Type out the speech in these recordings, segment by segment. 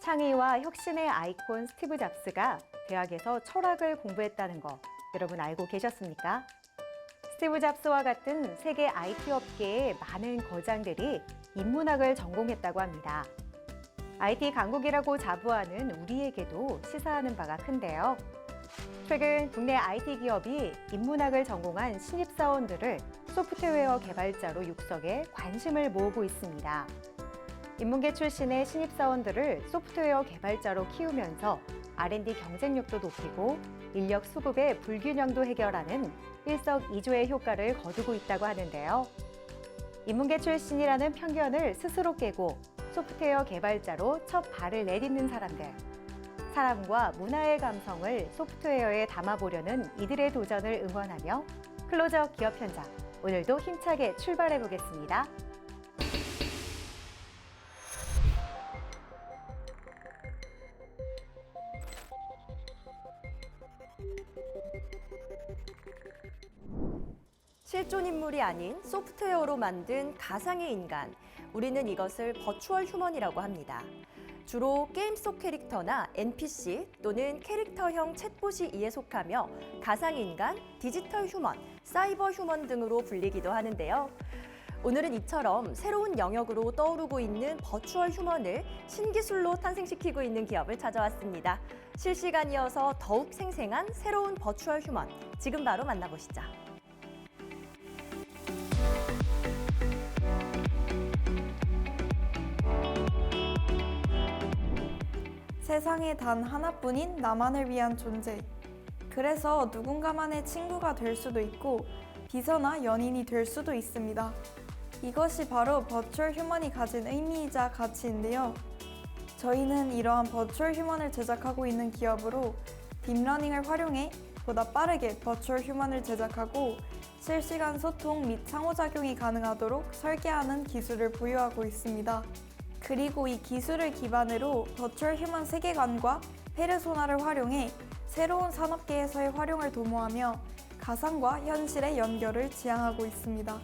창의와 혁신의 아이콘 스티브 잡스가 대학에서 철학을 공부했다는 거 여러분 알고 계셨습니까? 스티브 잡스와 같은 세계 IT 업계의 많은 거장들이 인문학을 전공했다고 합니다. IT 강국이라고 자부하는 우리에게도 시사하는 바가 큰데요. 최근 국내 IT 기업이 인문학을 전공한 신입사원들을 소프트웨어 개발자로 육성해 관심을 모으고 있습니다. 인문계 출신의 신입사원들을 소프트웨어 개발자로 키우면서 R&D 경쟁력도 높이고 인력 수급의 불균형도 해결하는 일석이조의 효과를 거두고 있다고 하는데요. 인문계 출신이라는 편견을 스스로 깨고 소프트웨어 개발자로 첫 발을 내딛는 사람들. 사람과 문화의 감성을 소프트웨어에 담아보려는 이들의 도전을 응원하며 클로저 기업 현장, 오늘도 힘차게 출발해 보겠습니다. 실존 인물이 아닌 소프트웨어로 만든 가상의 인간, 우리는 이것을 버추얼 휴먼이라고 합니다. 주로 게임 속 캐릭터나 NPC 또는 캐릭터형 챗봇이 이에 속하며 가상인간, 디지털 휴먼, 사이버 휴먼 등으로 불리기도 하는데요. 오늘은 이처럼 새로운 영역으로 떠오르고 있는 버추얼 휴먼을 신기술로 탄생시키고 있는 기업을 찾아왔습니다. 실시간이어서 더욱 생생한 새로운 버추얼 휴먼, 지금 바로 만나보시죠. 세상에 단 하나뿐인 나만을 위한 존재. 그래서 누군가만의 친구가 될 수도 있고 비서나 연인이 될 수도 있습니다. 이것이 바로 버추얼 휴먼이 가진 의미이자 가치인데요. 저희는 이러한 버추얼 휴먼을 제작하고 있는 기업으로 딥러닝을 활용해 보다 빠르게 버추얼 휴먼을 제작하고 실시간 소통 및 상호작용이 가능하도록 설계하는 기술을 보유하고 있습니다. 그리고 이 기술을 기반으로 버추얼 휴먼 세계관과 페르소나를 활용해 새로운 산업계에서의 활용을 도모하며 가상과 현실의 연결을 지향하고 있습니다.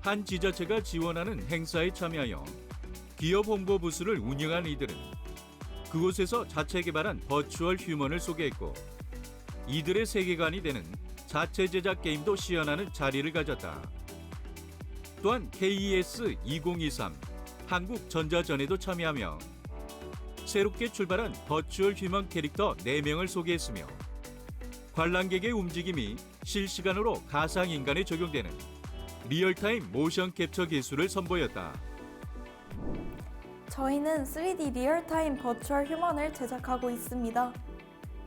한 지자체가 지원하는 행사에 참여하여 기업 홍보 부스를 운영한 이들은 그곳에서 자체 개발한 버추얼 휴먼을 소개했고 이들의 세계관이 되는 자체 제작 게임도 시연하는 자리를 가졌다. 또한 KES 2023 한국전자전에도 참여하며 새롭게 출발한 버추얼 휴먼 캐릭터 4명을 소개했으며 관람객의 움직임이 실시간으로 가상인간에 적용되는 리얼타임 모션 캡처 기술을 선보였다. 저희는 3D 리얼타임 버추얼 휴먼을 제작하고 있습니다.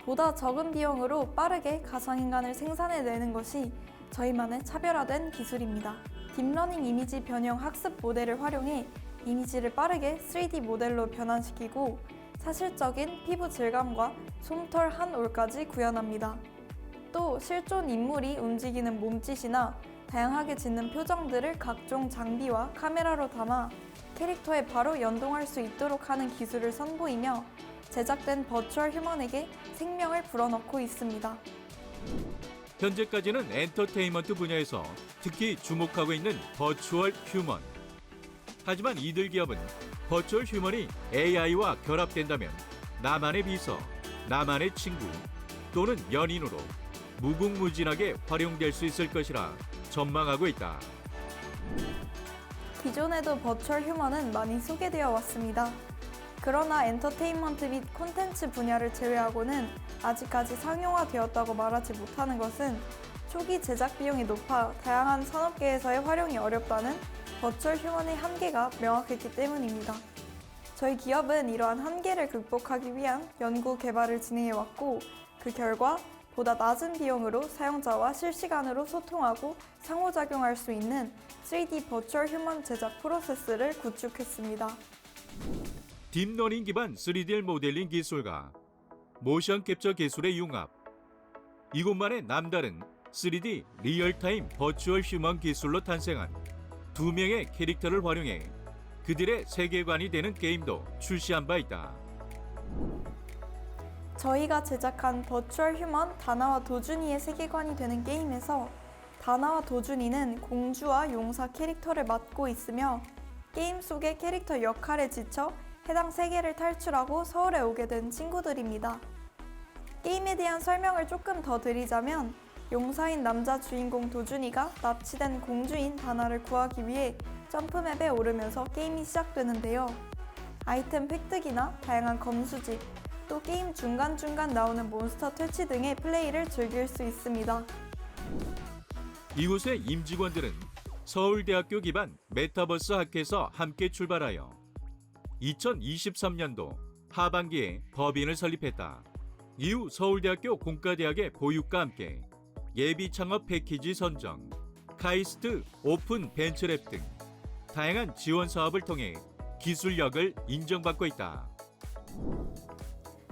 보다 적은 비용으로 빠르게 가상인간을 생산해내는 것이 저희만의 차별화된 기술입니다. 딥러닝 이미지 변형 학습 모델을 활용해 이미지를 빠르게 3D 모델로 변환시키고 사실적인 피부 질감과 솜털 한 올까지 구현합니다. 또 실존 인물이 움직이는 몸짓이나 다양하게 짓는 표정들을 각종 장비와 카메라로 담아 캐릭터에 바로 연동할 수 있도록 하는 기술을 선보이며 제작된 버추얼 휴먼에게 생명을 불어넣고 있습니다. 현재까지는 엔터테인먼트 분야에서 특히 주목하고 있는 버추얼 휴먼. 하지만 이들 기업은 버추얼 휴먼이 AI와 결합된다면 나만의 비서, 나만의 친구 또는 연인으로 무궁무진하게 활용될 수 있을 것이라 전망하고 있다. 기존에도 버추얼 휴먼은 많이 소개되어 왔습니다. 그러나 엔터테인먼트 및 콘텐츠 분야를 제외하고는 아직까지 상용화되었다고 말하지 못하는 것은 초기 제작 비용이 높아 다양한 산업계에서의 활용이 어렵다는 버추얼 휴먼의 한계가 명확했기 때문입니다. 저희 기업은 이러한 한계를 극복하기 위한 연구 개발을 진행해왔고 그 결과 보다 낮은 비용으로 사용자와 실시간으로 소통하고 상호작용할 수 있는 3D 버추얼 휴먼 제작 프로세스를 구축했습니다. 딥러닝 기반 3D 모델링 기술과 모션 캡처 기술의 융합. 이곳만의 남다른 3D 리얼타임 버추얼 휴먼 기술로 탄생한 2명의 캐릭터를 활용해 그들의 세계관이 되는 게임도 출시한 바 있다. 저희가 제작한 버추얼 휴먼 다나와 도준이의 세계관이 되는 게임에서 다나와 도준이는 공주와 용사 캐릭터를 맡고 있으며 게임 속의 캐릭터 역할에 지쳐 해당 세계를 탈출하고 서울에 오게 된 친구들입니다. 게임에 대한 설명을 조금 더 드리자면 용사인 남자 주인공 도준이가 납치된 공주인 다나를 구하기 위해 점프맵에 오르면서 게임이 시작되는데요. 아이템 획득이나 다양한 검수집, 또 게임 중간중간 나오는 몬스터 퇴치 등의 플레이를 즐길 수 있습니다. 이곳의 임직원들은 서울대학교 기반 메타버스 학회에서 함께 출발하여 2023년도 하반기에 법인을 설립했다. 이후 서울대학교 공과대학의 보육과 함께 예비 창업 패키지 선정, 카이스트 오픈 벤처랩 등 다양한 지원 사업을 통해 기술력을 인정받고 있다.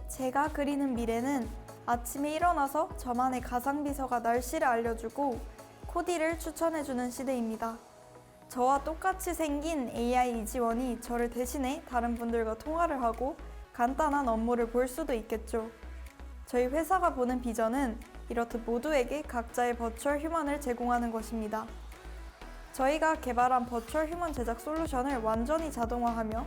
제가 그리는 미래는 아침에 일어나서 저만의 가상비서가 날씨를 알려주고 코디를 추천해주는 시대입니다. 저와 똑같이 생긴 AI 이지원이 저를 대신해 다른 분들과 통화를 하고 간단한 업무를 볼 수도 있겠죠. 저희 회사가 보는 비전은 이렇듯 모두에게 각자의 버추얼 휴먼을 제공하는 것입니다. 저희가 개발한 버추얼 휴먼 제작 솔루션을 완전히 자동화하며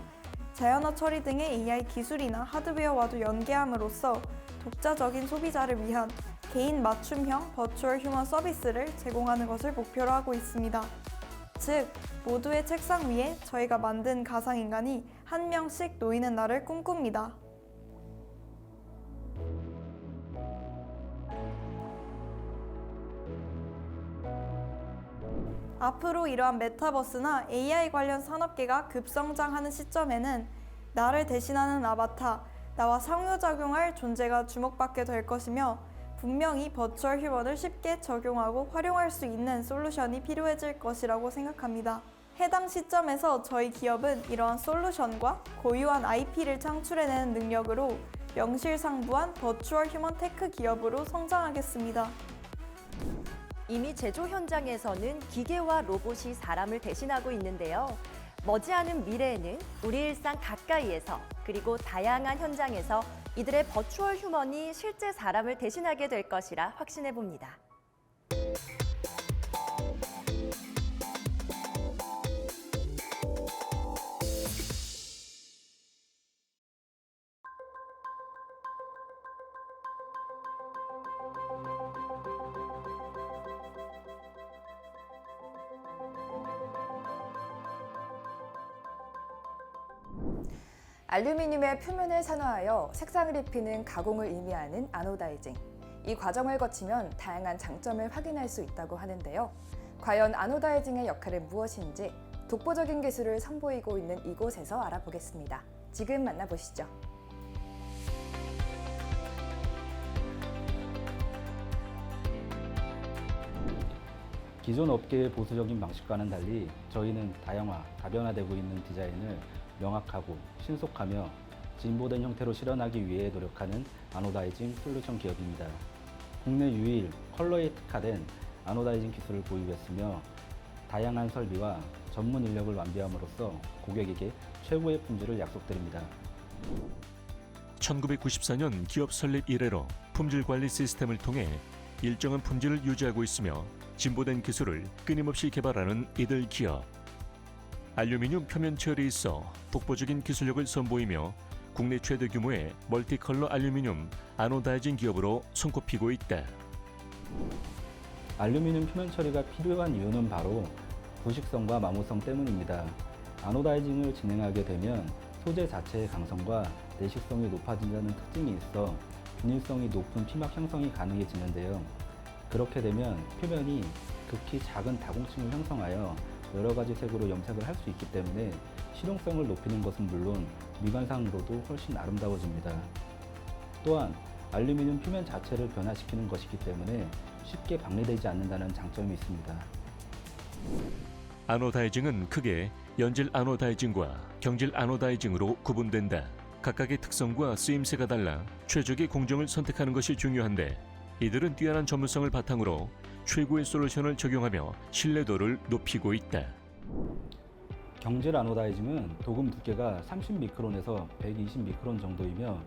자연어 처리 등의 AI 기술이나 하드웨어와도 연계함으로써 독자적인 소비자를 위한 개인 맞춤형 버추얼 휴먼 서비스를 제공하는 것을 목표로 하고 있습니다. 즉, 모두의 책상 위에 저희가 만든 가상인간이 한 명씩 놓이는 날을 꿈꿉니다. 앞으로 이러한 메타버스나 AI 관련 산업계가 급성장하는 시점에는 나를 대신하는 아바타, 나와 상호작용할 존재가 주목받게 될 것이며 분명히 버추얼 휴먼을 쉽게 적용하고 활용할 수 있는 솔루션이 필요해질 것이라고 생각합니다. 해당 시점에서 저희 기업은 이러한 솔루션과 고유한 IP를 창출해내는 능력으로 명실상부한 버추얼 휴먼 테크 기업으로 성장하겠습니다. 이미 제조 현장에서는 기계와 로봇이 사람을 대신하고 있는데요. 머지않은 미래에는 우리 일상 가까이에서 그리고 다양한 현장에서 이들의 버추얼 휴먼이 실제 사람을 대신하게 될 것이라 확신해 봅니다. 알루미늄의 표면을 산화하여 색상을 입히는 가공을 의미하는 아노다이징. 이 과정을 거치면 다양한 장점을 확인할 수 있다고 하는데요. 과연 아노다이징의 역할은 무엇인지 독보적인 기술을 선보이고 있는 이곳에서 알아보겠습니다. 지금 만나보시죠. 기존 업계의 보수적인 방식과는 달리 저희는 다양화, 다변화되고 있는 디자인을 명확하고 신속하며 진보된 형태로 실현하기 위해 노력하는 아노다이징 솔루션 기업입니다. 국내 유일 컬러에 특화된 아노다이징 기술을 보유했으며 다양한 설비와 전문 인력을 완비함으로써 고객에게 최고의 품질을 약속드립니다. 1994년 기업 설립 이래로 품질 관리 시스템을 통해 일정한 품질을 유지하고 있으며 진보된 기술을 끊임없이 개발하는 이들 기업. 알루미늄 표면 처리에 있어 독보적인 기술력을 선보이며 국내 최대 규모의 멀티컬러 알루미늄 아노다이징 기업으로 손꼽히고 있다. 알루미늄 표면 처리가 필요한 이유는 바로 부식성과 마모성 때문입니다. 아노다이징을 진행하게 되면 소재 자체의 강성과 내식성이 높아진다는 특징이 있어 균일성이 높은 피막 형성이 가능해지는데요. 그렇게 되면 표면이 극히 작은 다공층을 형성하여 여러 가지 색으로 염색을 할 수 있기 때문에 실용성을 높이는 것은 물론 미관상으로도 훨씬 아름다워집니다. 또한 알루미늄 표면 자체를 변화시키는 것이기 때문에 쉽게 박리되지 않는다는 장점이 있습니다. 아노다이징은 크게 연질 아노다이징과 경질 아노다이징으로 구분된다. 각각의 특성과 쓰임새가 달라 최적의 공정을 선택하는 것이 중요한데 이들은 뛰어난 전문성을 바탕으로 최고의 솔루션을 적용하며 신뢰도를 높이고 있다. 경질 아노다이징은 도금 두께가 30미크론에서 120미크론 정도이며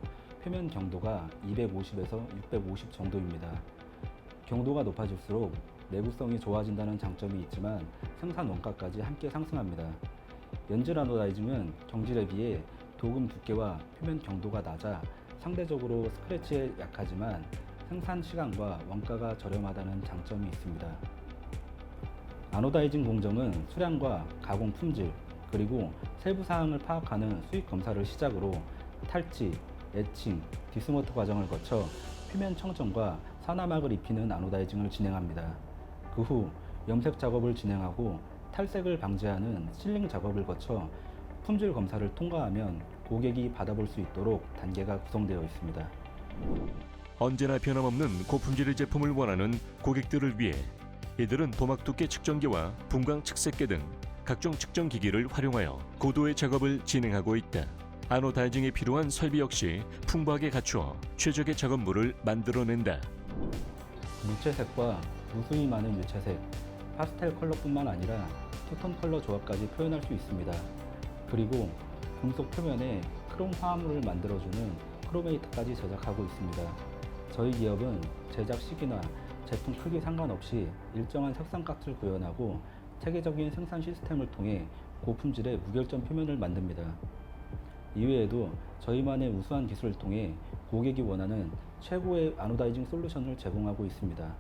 표면 경도가 250에서 650 정도입니다. 경도가 높아질수록 내구성이 좋아진다는 장점이 있지만 생산 원가까지 함께 상승합니다. 연질 아노다이징은 경질에 비해 도금 두께와 표면 경도가 낮아 상대적으로 스크래치에 약하지만 생산 시간과 원가가 저렴하다는 장점이 있습니다. 아노다이징 공정은 수량과 가공 품질, 그리고 세부 사항을 파악하는 수익 검사를 시작으로 탈지, 에칭, 디스모트 과정을 거쳐 표면 청정과 산화막을 입히는 아노다이징을 진행합니다. 그 후 염색 작업을 진행하고 탈색을 방지하는 실링 작업을 거쳐 품질 검사를 통과하면 고객이 받아볼 수 있도록 단계가 구성되어 있습니다. 언제나 변함없는 고품질의 제품을 원하는 고객들을 위해 이들은 도막 두께 측정기와 분광 측색계 등 각종 측정 기기를 활용하여 고도의 작업을 진행하고 있다. 아노다이징에 필요한 설비 역시 풍부하게 갖추어 최적의 작업물을 만들어낸다. 무채색과 무수히 많은 유채색, 파스텔 컬러뿐만 아니라 투톤 컬러 조합까지 표현할 수 있습니다. 그리고 금속 표면에 크롬 화합물을 만들어주는 크로메이트까지 제작하고 있습니다. 저희 기업은 제작 시기나 제품 크기 상관없이 일정한 색상값을 구현하고 체계적인 생산 시스템을 통해 고품질의 무결점 표면을 만듭니다. 이외에도 저희만의 우수한 기술을 통해 고객이 원하는 최고의 아노다이징 솔루션을 제공하고 있습니다.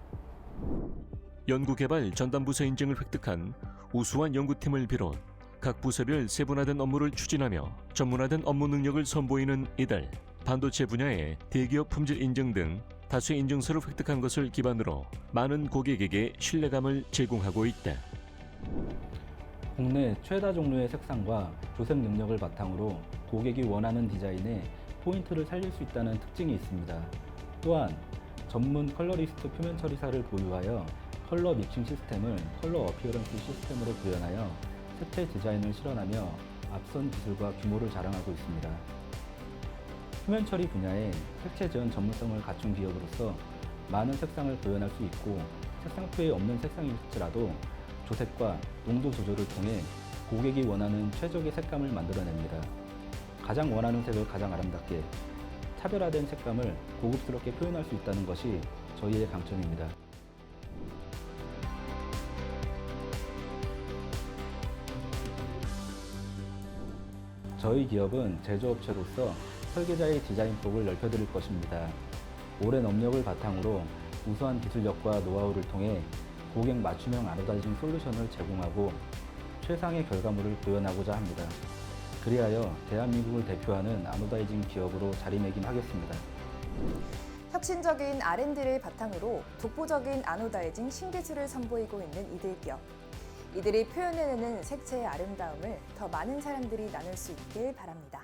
연구개발 전담부서 인증을 획득한 우수한 연구팀을 비롯 각 부서별 세분화된 업무를 추진하며 전문화된 업무 능력을 선보이는 이들. 반도체 분야의 대기업 품질 인증 등 다수의 인증서를 획득한 것을 기반으로 많은 고객에게 신뢰감을 제공하고 있다. 국내 최다 종류의 색상과 조색 능력을 바탕으로 고객이 원하는 디자인에 포인트를 살릴 수 있다는 특징이 있습니다. 또한 전문 컬러리스트 표면 처리사를 보유하여 컬러 믹싱 시스템을 컬러 어피어런스 시스템으로 구현하여 색채 디자인을 실현하며 앞선 기술과 규모를 자랑하고 있습니다. 표면 처리 분야에 색채 지원 전문성을 갖춘 기업으로서 많은 색상을 구현할 수 있고 색상표에 없는 색상일지라도 조색과 농도 조절을 통해 고객이 원하는 최적의 색감을 만들어냅니다. 가장 원하는 색을 가장 아름답게, 차별화된 색감을 고급스럽게 표현할 수 있다는 것이 저희의 강점입니다. 저희 기업은 제조업체로서 설계자의 디자인 폭을 넓혀드릴 것입니다. 오랜 업력을 바탕으로 우수한 기술력과 노하우를 통해 고객 맞춤형 아노다이징 솔루션을 제공하고 최상의 결과물을 구현하고자 합니다. 그리하여 대한민국을 대표하는 아노다이징 기업으로 자리매김하겠습니다. 혁신적인 R&D를 바탕으로 독보적인 아노다이징 신기술을 선보이고 있는 이들 기업. 이들이 표현해내는 색채의 아름다움을 더 많은 사람들이 나눌 수 있길 바랍니다.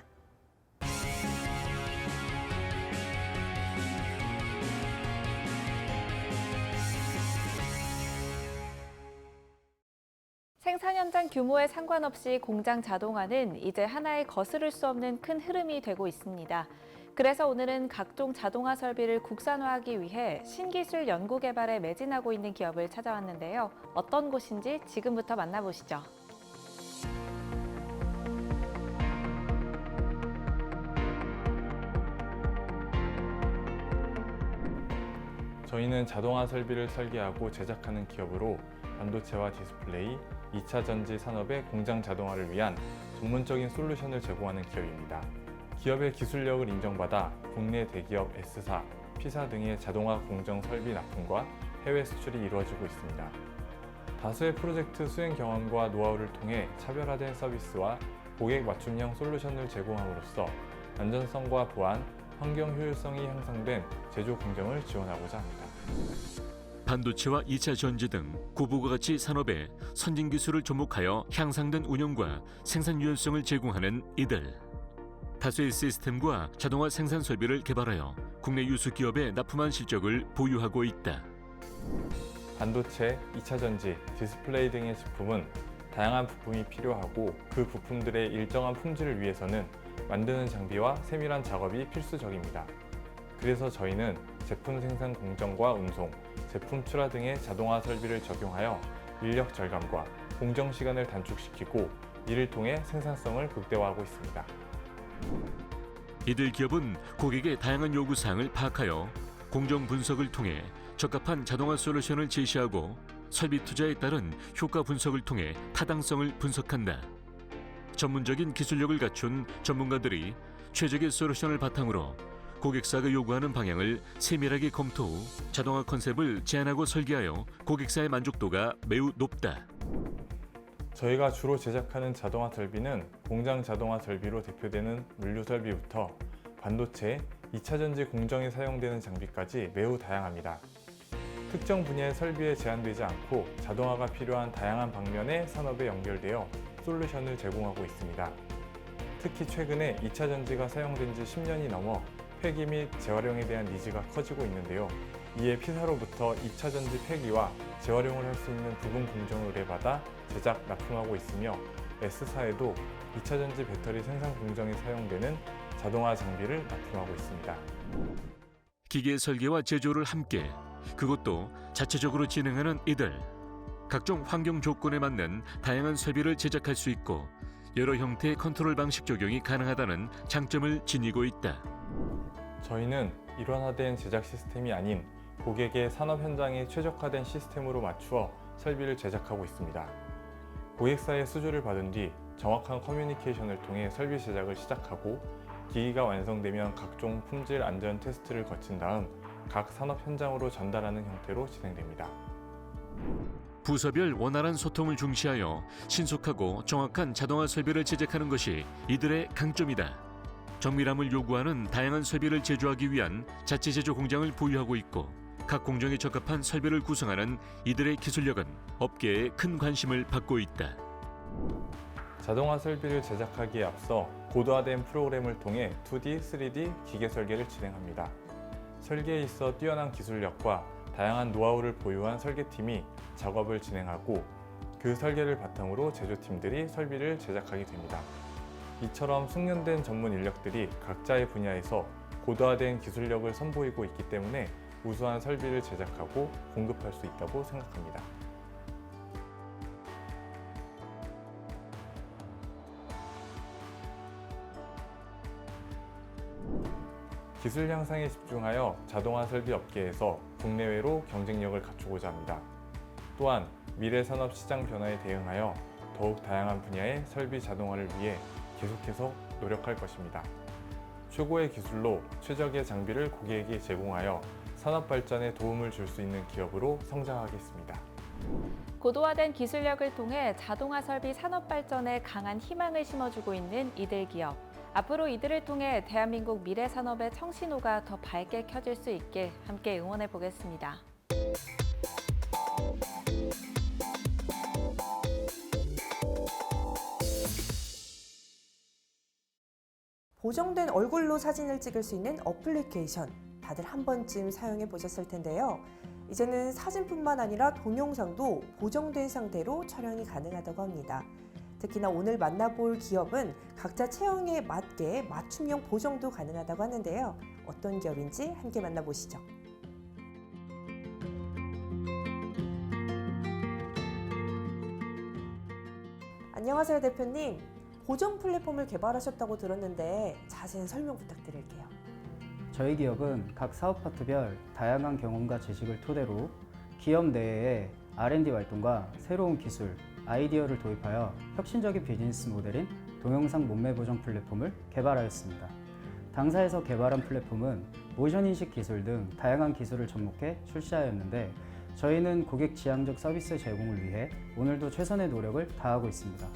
생산 현장 규모에 상관없이 공장 자동화는 이제 하나의 거스를 수 없는 큰 흐름이 되고 있습니다. 그래서 오늘은 각종 자동화 설비를 국산화하기 위해 신기술 연구 개발에 매진하고 있는 기업을 찾아왔는데요. 어떤 곳인지 지금부터 만나보시죠. 저희는 자동화 설비를 설계하고 제작하는 기업으로 반도체와 디스플레이, 2차 전지 산업의 공장 자동화를 위한 전문적인 솔루션을 제공하는 기업입니다. 기업의 기술력을 인정받아 국내 대기업 S사, P사 등의 자동화 공정 설비 납품과 해외 수출이 이루어지고 있습니다. 다수의 프로젝트 수행 경험과 노하우를 통해 차별화된 서비스와 고객 맞춤형 솔루션을 제공함으로써 안전성과 보안, 환경 효율성이 향상된 제조 공정을 지원하고자 합니다. 반도체와 2차 전지 등 고부가 가치 산업에 선진 기술을 접목하여 향상된 운영과 생산 유연성을 제공하는 이들. 다수의 시스템과 자동화 생산 설비를 개발하여 국내 유수 기업에 납품한 실적을 보유하고 있다. 반도체, 2차 전지, 디스플레이 등의 제품은 다양한 부품이 필요하고 그 부품들의 일정한 품질을 위해서는 만드는 장비와 세밀한 작업이 필수적입니다. 그래서 저희는 제품 생산 공정과 운송, 제품 출하 등의 자동화 설비를 적용하여 인력 절감과 공정 시간을 단축시키고 이를 통해 생산성을 극대화하고 있습니다. 이들 기업은 고객의 다양한 요구사항을 파악하여 공정 분석을 통해 적합한 자동화 솔루션을 제시하고 설비 투자에 따른 효과 분석을 통해 타당성을 분석한다. 전문적인 기술력을 갖춘 전문가들이 최적의 솔루션을 바탕으로 고객사가 요구하는 방향을 세밀하게 검토 후 자동화 컨셉을 제안하고 설계하여 고객사의 만족도가 매우 높다. 저희가 주로 제작하는 자동화 설비는 공장 자동화 설비로 대표되는 물류 설비부터 반도체, 2차 전지 공정에 사용되는 장비까지 매우 다양합니다. 특정 분야의 설비에 제한되지 않고 자동화가 필요한 다양한 방면의 산업에 연결되어 솔루션을 제공하고 있습니다. 특히 최근에 2차 전지가 사용된 지 10년이 넘어 폐기 및 재활용에 대한 니즈가 커지고 있는데요. 이에 P사로부터 2차 전지 폐기와 재활용을 할 수 있는 부분 공정을 의뢰받아 제작, 납품하고 있으며 S사에도 2차 전지 배터리 생산 공정에 사용되는 자동화 장비를 납품하고 있습니다. 기계 설계와 제조를 함께 그것도 자체적으로 진행하는 이들. 각종 환경 조건에 맞는 다양한 설비를 제작할 수 있고 여러 형태의 컨트롤 방식 적용이 가능하다는 장점을 지니고 있다. 저희는 일원화된 제작 시스템이 아닌 고객의 산업 현장에 최적화된 시스템으로 맞추어 설비를 제작하고 있습니다. 고객사의 수주를 받은 뒤 정확한 커뮤니케이션을 통해 설비 제작을 시작하고 기기가 완성되면 각종 품질 안전 테스트를 거친 다음 각 산업 현장으로 전달하는 형태로 진행됩니다. 부서별 원활한 소통을 중시하여 신속하고 정확한 자동화 설비를 제작하는 것이 이들의 강점이다. 정밀함을 요구하는 다양한 설비를 제조하기 위한 자체 제조 공장을 보유하고 있고 각 공정에 적합한 설비를 구성하는 이들의 기술력은 업계에 큰 관심을 받고 있다. 자동화 설비를 제작하기에 앞서 고도화된 프로그램을 통해 2D, 3D 기계 설계를 진행합니다. 설계에 있어 뛰어난 기술력과 다양한 노하우를 보유한 설계팀이 작업을 진행하고 그 설계를 바탕으로 제조팀들이 설비를 제작하게 됩니다. 이처럼 숙련된 전문 인력들이 각자의 분야에서 고도화된 기술력을 선보이고 있기 때문에 우수한 설비를 제작하고 공급할 수 있다고 생각합니다. 기술 향상에 집중하여 자동화 설비 업계에서 국내외로 경쟁력을 갖추고자 합니다. 또한 미래 산업 시장 변화에 대응하여 더욱 다양한 분야의 설비 자동화를 위해 계속해서 노력할 것입니다. 최고의 기술로 최적의 장비를 고객에게 제공하여 산업 발전에 도움을 줄 수 있는 기업으로 성장하겠습니다. 고도화된 기술력을 통해 자동화 설비 산업 발전에 강한 희망을 심어주고 있는 이들 기업. 앞으로 이들을 통해 대한민국 미래 산업의 청신호가 더 밝게 켜질 수 있게 함께 응원해 보겠습니다. 보정된 얼굴로 사진을 찍을 수 있는 어플리케이션, 다들 한 번쯤 사용해 보셨을 텐데요. 이제는 사진뿐만 아니라 동영상도 보정된 상태로 촬영이 가능하다고 합니다. 특히나 오늘 만나볼 기업은 각자 체형에 맞게 맞춤형 보정도 가능하다고 하는데요. 어떤 기업인지 함께 만나보시죠. 안녕하세요, 대표님. 보정 플랫폼을 개발하셨다고 들었는데 자세한 설명 부탁드릴게요. 저희 기업은 각 사업 파트별 다양한 경험과 지식을 토대로 기업 내에 R&D 활동과 새로운 기술, 아이디어를 도입하여 혁신적인 비즈니스 모델인 동영상 몸매 보정 플랫폼을 개발하였습니다. 당사에서 개발한 플랫폼은 모션 인식 기술 등 다양한 기술을 접목해 출시하였는데 저희는 고객 지향적 서비스 제공을 위해 오늘도 최선의 노력을 다하고 있습니다.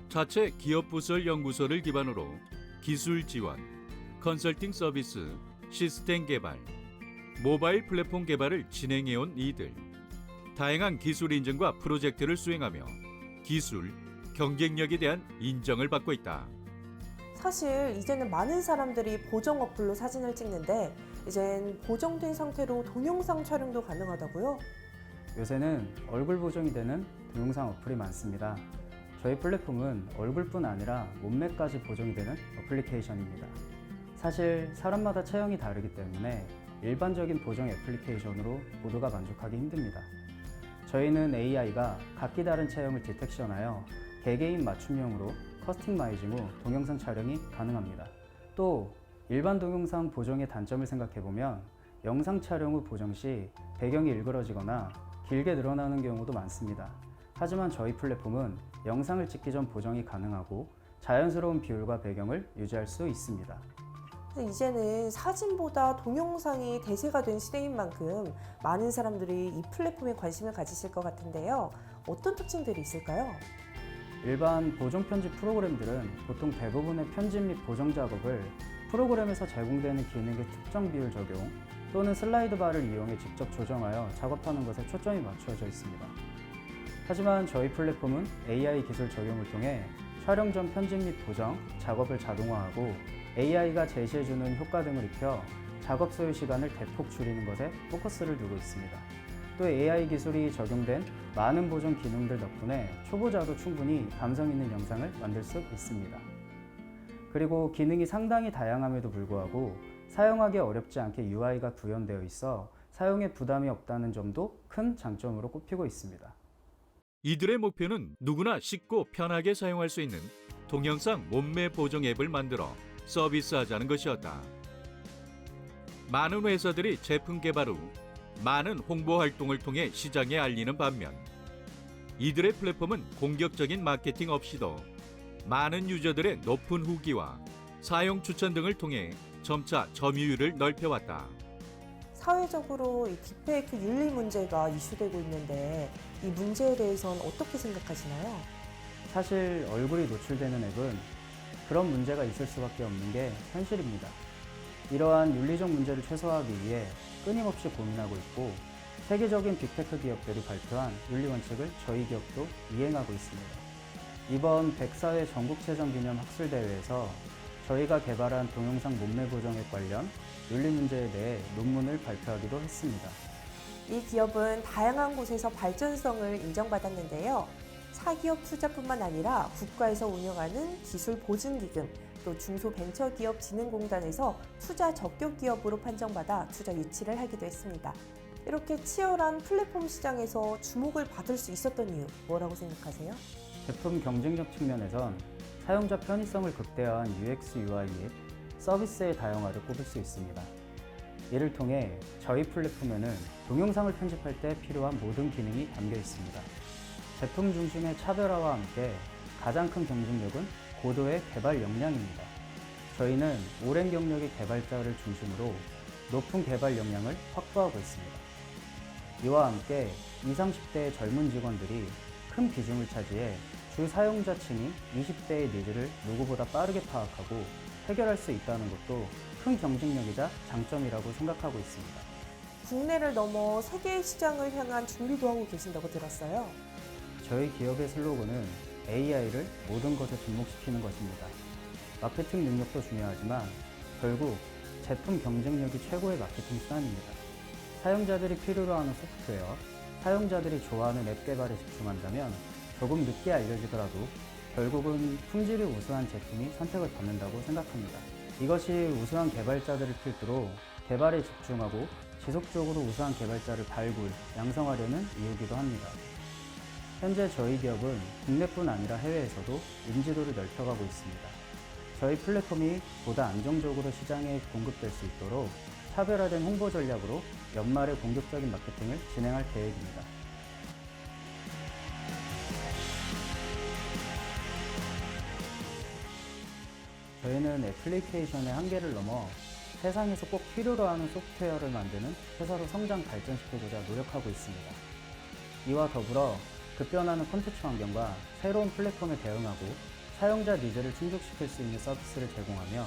자체 기업 부설 연구소를 기반으로 기술 지원, 컨설팅 서비스, 시스템 개발, 모바일 플랫폼 개발을 진행해온 이들. 다양한 기술 인증과 프로젝트를 수행하며 기술, 경쟁력에 대한 인정을 받고 있다. 사실 이제는 많은 사람들이 보정 어플로 사진을 찍는데 이젠 보정된 상태로 동영상 촬영도 가능하다고요? 요새는 얼굴 보정이 되는 동영상 어플이 많습니다. 저희 플랫폼은 얼굴뿐 아니라 몸매까지 보정이 되는 어플리케이션입니다. 사실 사람마다 체형이 다르기 때문에 일반적인 보정 애플리케이션으로 모두가 만족하기 힘듭니다. 저희는 AI가 각기 다른 체형을 디텍션하여 개개인 맞춤형으로 커스터마이징 후 동영상 촬영이 가능합니다. 또 일반 동영상 보정의 단점을 생각해보면 영상 촬영 후 보정 시 배경이 일그러지거나 길게 늘어나는 경우도 많습니다. 하지만 저희 플랫폼은 영상을 찍기 전 보정이 가능하고 자연스러운 비율과 배경을 유지할 수 있습니다. 이제는 사진보다 동영상이 대세가 된 시대인 만큼 많은 사람들이 이 플랫폼에 관심을 가지실 것 같은데요. 어떤 특징들이 있을까요? 일반 보정 편집 프로그램들은 보통 대부분의 편집 및 보정 작업을 프로그램에서 제공되는 기능의 특정 비율 적용 또는 슬라이드 바를 이용해 직접 조정하여 작업하는 것에 초점이 맞추어져 있습니다. 하지만 저희 플랫폼은 AI 기술 적용을 통해 촬영 전 편집 및 보정, 작업을 자동화하고 AI가 제시해주는 효과 등을 입혀 작업 소요 시간을 대폭 줄이는 것에 포커스를 두고 있습니다. 또 AI 기술이 적용된 많은 보정 기능들 덕분에 초보자도 충분히 감성 있는 영상을 만들 수 있습니다. 그리고 기능이 상당히 다양함에도 불구하고 사용하기 어렵지 않게 UI가 구현되어 있어 사용에 부담이 없다는 점도 큰 장점으로 꼽히고 있습니다. 이들의 목표는 누구나 쉽고 편하게 사용할 수 있는 동영상 몸매 보정 앱을 만들어 서비스하자는 것이었다. 많은 회사들이 제품 개발 후 많은 홍보 활동을 통해 시장에 알리는 반면 이들의 플랫폼은 공격적인 마케팅 없이도 많은 유저들의 높은 후기와 사용 추천 등을 통해 점차 점유율을 넓혀왔다. 사회적으로 이 딥페이크 윤리 문제가 이슈되고 있는데 이 문제에 대해서는 어떻게 생각하시나요? 사실 얼굴이 노출되는 앱은 그런 문제가 있을 수밖에 없는 게 현실입니다. 이러한 윤리적 문제를 최소화하기 위해 끊임없이 고민하고 있고 세계적인 빅테크 기업들이 발표한 윤리 원칙을 저희 기업도 이행하고 있습니다. 이번 104회 전국체전 기념 학술대회에서 저희가 개발한 동영상 몸매 보정 앱 관련 윤리 문제에 대해 논문을 발표하기도 했습니다. 이 기업은 다양한 곳에서 발전성을 인정받았는데요. 사기업 투자뿐만 아니라 국가에서 운영하는 기술보증기금, 또 중소벤처기업진흥공단에서 투자 적격 기업으로 판정받아 투자 유치를 하기도 했습니다. 이렇게 치열한 플랫폼 시장에서 주목을 받을 수 있었던 이유 뭐라고 생각하세요? 제품 경쟁력 측면에선 사용자 편의성을 극대화한 UX, UI 및 서비스의 다양화를 꼽을 수 있습니다. 이를 통해 저희 플랫폼에는 동영상을 편집할 때 필요한 모든 기능이 담겨 있습니다. 제품 중심의 차별화와 함께 가장 큰 경쟁력은 고도의 개발 역량입니다. 저희는 오랜 경력의 개발자를 중심으로 높은 개발 역량을 확보하고 있습니다. 이와 함께 20, 30대의 젊은 직원들이 큰 비중을 차지해 주 사용자층인 20대의 니즈를 누구보다 빠르게 파악하고 해결할 수 있다는 것도 큰 경쟁력이자 장점이라고 생각하고 있습니다. 국내를 넘어 세계 시장을 향한 준비도 하고 계신다고 들었어요. 저희 기업의 슬로건은 AI를 모든 것에 접목시키는 것입니다. 마케팅 능력도 중요하지만 결국 제품 경쟁력이 최고의 마케팅 수단입니다. 사용자들이 필요로 하는 소프트웨어, 사용자들이 좋아하는 앱 개발에 집중한다면 조금 늦게 알려지더라도 결국은 품질이 우수한 제품이 선택을 받는다고 생각합니다. 이것이 우수한 개발자들을 필두로 개발에 집중하고 지속적으로 우수한 개발자를 발굴, 양성하려는 이유기도 합니다. 현재 저희 기업은 국내뿐 아니라 해외에서도 인지도를 넓혀가고 있습니다. 저희 플랫폼이 보다 안정적으로 시장에 공급될 수 있도록 차별화된 홍보 전략으로 연말에 공격적인 마케팅을 진행할 계획입니다. 저희는 애플리케이션의 한계를 넘어 세상에서 꼭 필요로 하는 소프트웨어를 만드는 회사로 성장 발전시키고자 노력하고 있습니다. 이와 더불어 급변하는 콘텐츠 환경과 새로운 플랫폼에 대응하고 사용자 니즈를 충족시킬 수 있는 서비스를 제공하며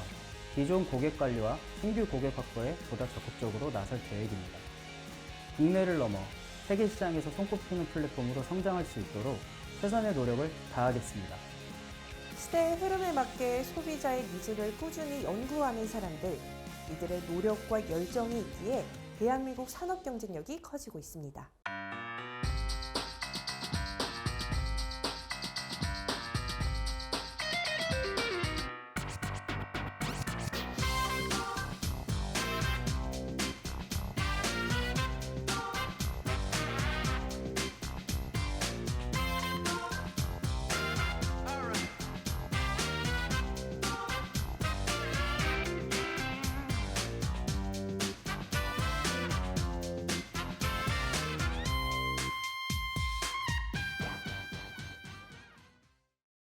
기존 고객 관리와 신규 고객 확보에 보다 적극적으로 나설 계획입니다. 국내를 넘어 세계 시장에서 손꼽히는 플랫폼으로 성장할 수 있도록 최선의 노력을 다하겠습니다. 시대의 흐름에 맞게 소비자의 니즈를 꾸준히 연구하는 사람들, 이들의 노력과 열정이 있기에 대한민국 산업 경쟁력이 커지고 있습니다.